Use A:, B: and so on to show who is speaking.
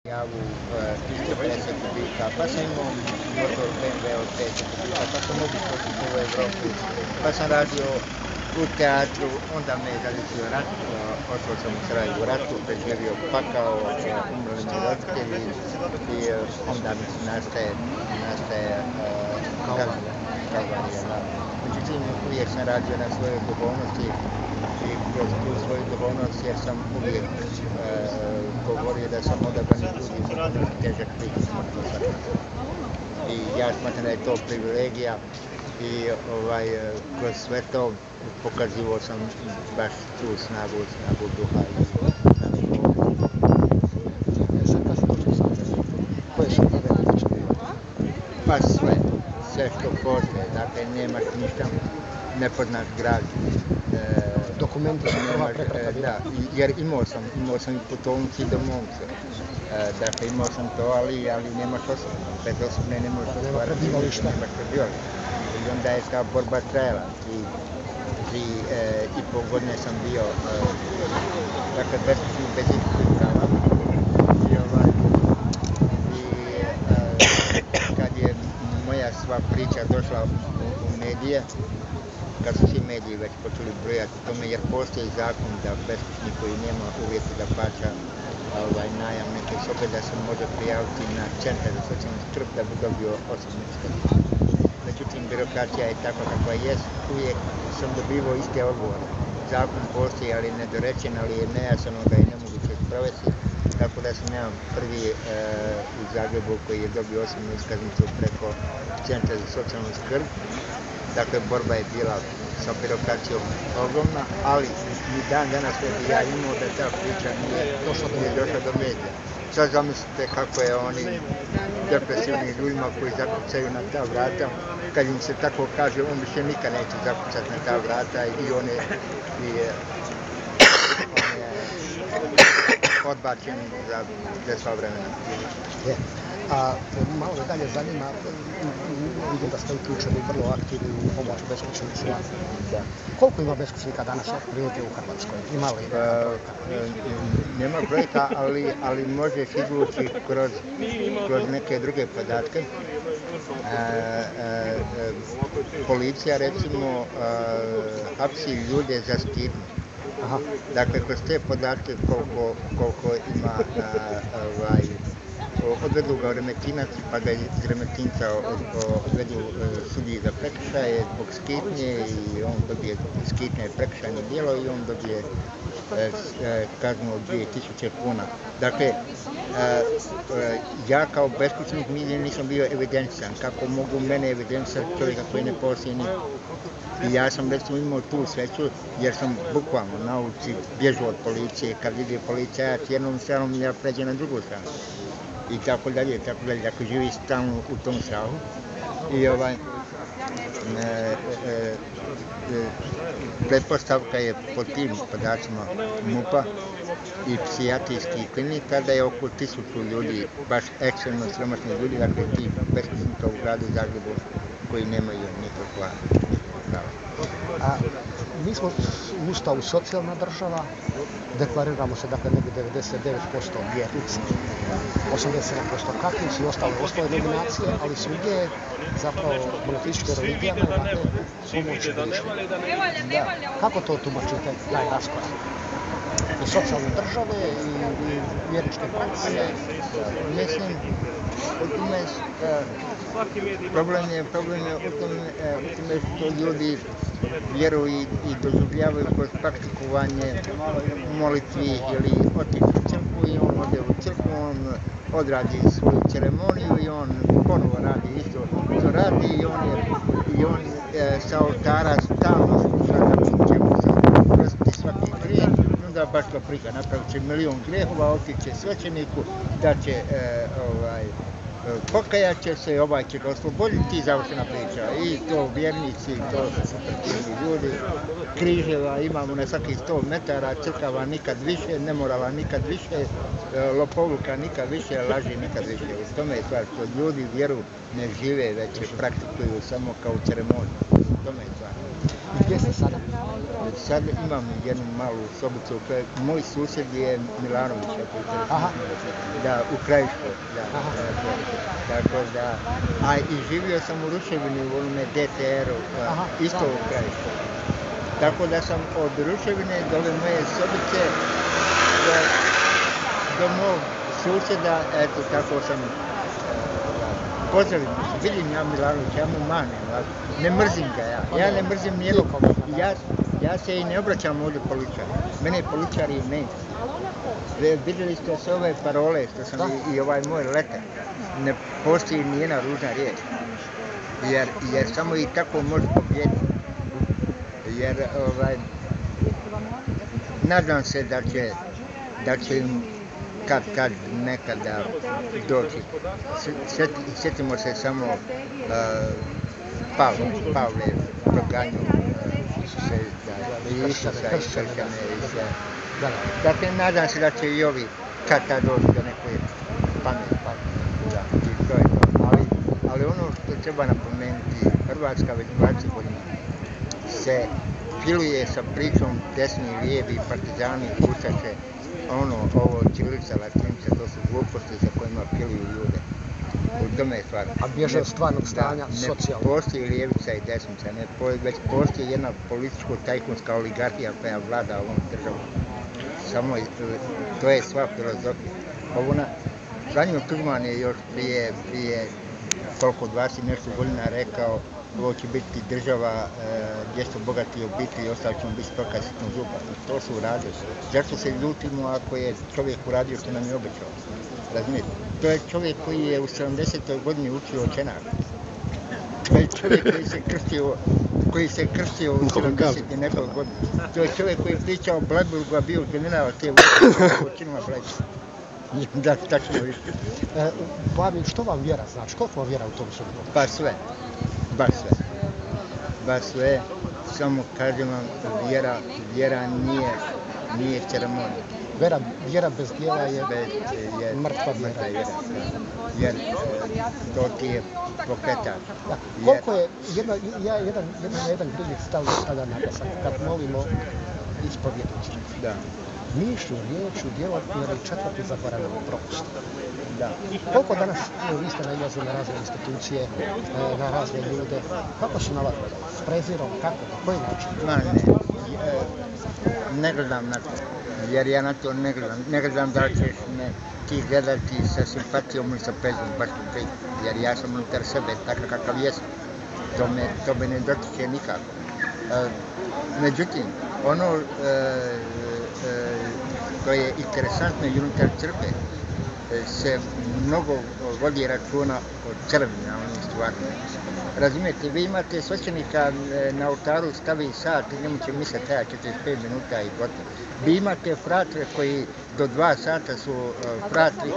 A: javu 1050 kubika, pa sam imao motor BMW od 500 kubika, pa sam mogu posliti u Evropu, pa sam radio u teatru, onda me je zaljubio rat, otišao sam u Sarajevo u ratu, preživio pakao, umrli mi roditelji i onda mi nastaje kalvarija. Međutim, uvijek sam radio na svojoj duhovnosti i kroz tu svoju duhovnost jer sam uvijek govorio da sam odabrani ljudi za težak pritisak. I ja smatram da je to privilegija i kroz sve to pokazivao sam baš tu snagu duha.
B: Koje su prve natječke?
A: Pa sve što postoje, dakle nemaš ništa, nepoznat grad.
B: Dokumenti su prva prepreka bila?
A: Da, jer imao sam i putovnicu i domovnicu. Dakle, imao sam to, ali nemaš osobne. Bez osobne ne možeš ostvariti. Nemaš prebivališta. I onda je ta borba trajala. I 3,5 godine sam bio, dakle, bez ikakvih prava. Kad je moja sva priča došla u medije, kad su svi mediji već počeli brojati tome, jer postoji zakon da beskućnik koji nema uvjeti da plaća najam neke sobe, da se može prijaviti na centar za socijalnu skrb da bi dobio osobnu skrb. Međutim, birokracija je takva kakva jest, uvijek sam dobivao iste odgovore. Zakon postoji, ali nedorečen, ali je nejasan, da je nemoguće sprovesti. Tako da sam ja prvi u Zagrebu koji je dobio osobnu iskaznicu preko centra za socijalnu skrb. Dakle, borba je bila sa birokracijom ogromna, ali ni dan danas bi ja imao da ta priča nije došla do medija. Sad zamislite kako je oni depresivnim ljudima koji zakucaju na ta vrata, kad im se tako kaže, on više nikad neće zakucati na ta vrata i on je odbačen za sva vremena.
B: A malo me dalje zanima, vidim da ste uključeni vrlo aktivni u pomoć beskućnicima. Koliko ima beskućnika danas otprilike u Hrvatskoj? Ima li
A: nema brojka, ali možeš izvući kroz neke druge podatke. Policija recimo hapsi ljude za stidnju. Dakle, kroz te podatke koliko ima odvedu ga u Remetinac, pa ga iz Remetinca odvedu sudiji za prekršaje zbog skitnje i on dobije skitnje prekršajno djelo i on dobije kaznu od 2000 kuna. Dakle, ja kao beskućnik nigdje nisam bio evidencijan. Kako mogu mene evidencijati čovjeka koji ne postoji nigdje? I ja sam recimo imao tu sreću jer sam bukvalno na ulici bježao od policije. Kad vidi policajac jednom stranom, ja pređem na drugu stranu. I tako dalje, ako živi stalno u tom strahu. I pretpostavka je po tim podacima MUP-a i psihijatrijskih klinika da je oko 1000 ljudi, baš ekstremno siromašnih ljudi, dakle ti beskućnika u gradu Zagrebu koji nemaju nikakva prava.
B: Mi smo u Ustavu socijalna država, deklariramo se dakle negdje 99% vjernici, 87% katolici i ostale dominacije, ali svugdje je zapravo monoteističke religijama dakle pomoć bližnjima. Kako to tumačite, taj raskorak? I socijalne države i vjerničke prakse?
A: Mislim, problem je u tome što ljudi vjeruju i doživljavaju kroz praktikovanje molitvi ili otići u crkvu i on ode u crkvu, on odradi svoju ceremoniju i on ponovo radi isto što radi i on sa oltara stalno sluša da će mu se oprostiti svaki grijeh. Onda baš ga briga, napravit će milion grijehova, otiće svećeniku, da će pokajat će se, ovaj će ga osloboditi i završena priča. I to vjernici, to su supertivni ljudi, križeva imamo na svakih 100 metara, crkava nikad više, nemorala nikad više, lopovluka nikad više, laži nikad više. U tome je stvar što ljudi vjeru ne žive, već je praktikuju samo kao ceremoniju. U tome je stvar.
B: I gdje ste sada?
A: Sad imam jednu malu sobicu, moj susjed je Milanović, da, u Krajiškoj, da, tako da, a i živio sam u Ruševini u onome DTR-u, isto u Krajiškoj. Tako da sam od Ruševine do ove moje sobice, do mog susjeda, eto, tako sam pozdravim, vidim ja Milanovića, ja mu manem, ne mrzim ga ja ne mrzim nijednog, ja se i ne obraćam ovdje političari, mene političari i meni. Vidjeli ste sve ove parole, što sam i ovaj moj letar, ne postoji nijedna ružna riječ, jer samo i tako može pobijediti, jer nadam se da će im kad nekada doći. Sjetimo se samo Pavle proganju Isusa i kršćane i sve. Dakle, nadam se da će i ovi kad doći do neke pameti. I to je to. Ali ono što treba napomenuti, Hrvatska već 20 godina se filuje sa pričom desni i lijevi, partizani, ustaše, ovo ćirilica, latinica, to su gluposti za kojima filuju ljude. U tome je stvar.
B: A bježe od stvarnog stanja socijalno.
A: Ne postoji lijevica i desnica, već postoji jedna političko-tajkunska oligarhija koja vlada ovom državom. Samo to je sva filozofija. Franjo Tuđman je još prije koliko 20 nešto godina rekao, ovo će biti država gdje su bogati obitelji i ostali ćemo biti stoka sitnog zuba. To su uradili. Zašto se ljutimo ako je čovjek uradio što nam je obećao? Razumijete? To je čovjek koji je u 70. godini učio očenak. To je čovjek koji se krstio u 70. i nekoliko godina. To je čovjek koji je pričao o Bleiburgu, a bio general te učinima Bleiburga. Da, tačno više.
B: Babi, što vam vjera znači? Koliko vam vjera u tom subotu?
A: Baš sve. Samo kažem vam, vjera nije ceremonija.
B: Vjera bez djela je mrtva vjera.
A: Jer to ti je pokretač.
B: Koliko je, jedan drugi stavlja naglasak, kad molimo ispovjedući.
A: Da.
B: Mišlju, riječu, djelom i četvrti zaboravljamo propust.
A: Da.
B: Koliko danas vi ste nailazili na razne institucije, na razne ljude, kako su na vas? S prezirom, kako, na koji način?
A: Ne gledam na to, jer ja na to ne gledam. Ne gledam da li ćeš me ti gledati sa simpatijom ili sa prezirom, baš tu prije, jer ja sam unutar sebe takav kakav jesam. To me ne dotiče nikako. Međutim, ono što je interesantno i unutar crkve, se mnogo vodi računa o crkvi na onim stvarima. Razumijete, vi imate svećenika na oltaru stavi sat i njemu će misa trajati 45 minuta i gotovo. Vi imate fratre koji do 2 sata su fratri